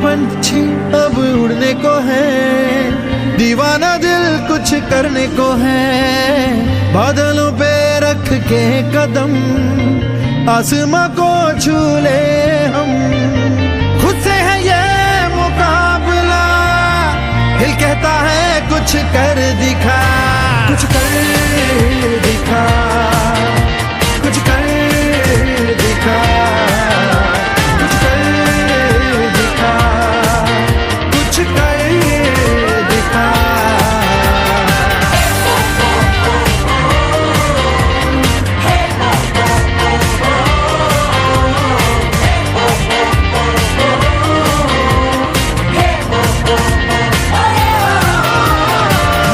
पंछी अब उड़ने को है, दीवाना दिल कुछ करने को है। बादलों पे रख के कदम आसमां को छू ले हम, खुद से है ये मुकाबला, दिल कहता है कुछ कर दिखा, कुछ कर दिखा, कुछ कर दिखा, कुछ कर दिखा, कुछ कर दिखा।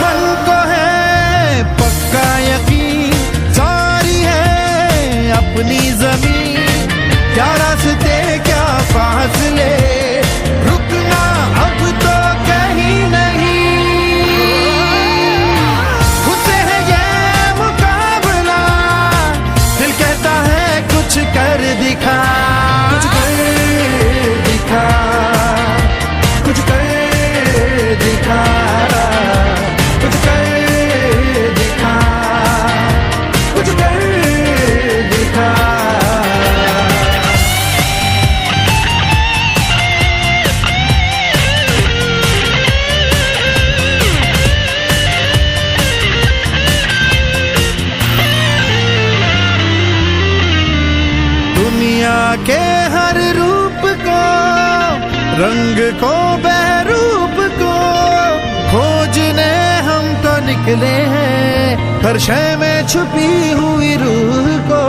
मन को है पक्का यकीन, सारी है अपनी जमीन, क्या रास्ते क्या फासले, रुकना अब तो कहीं नहीं। खुद से है ये मुकाबला, दिल कहता है कुछ कर दिखा, कुछ कर दिखा, कुछ कर दिखा, कुछ कर दिखा, कुछ कर दिखा। दुनिया के हर रूप को, रंग को, बहरूप को खोजने हम तो निकले हैं, हर शय में छुपी हुई रूह को।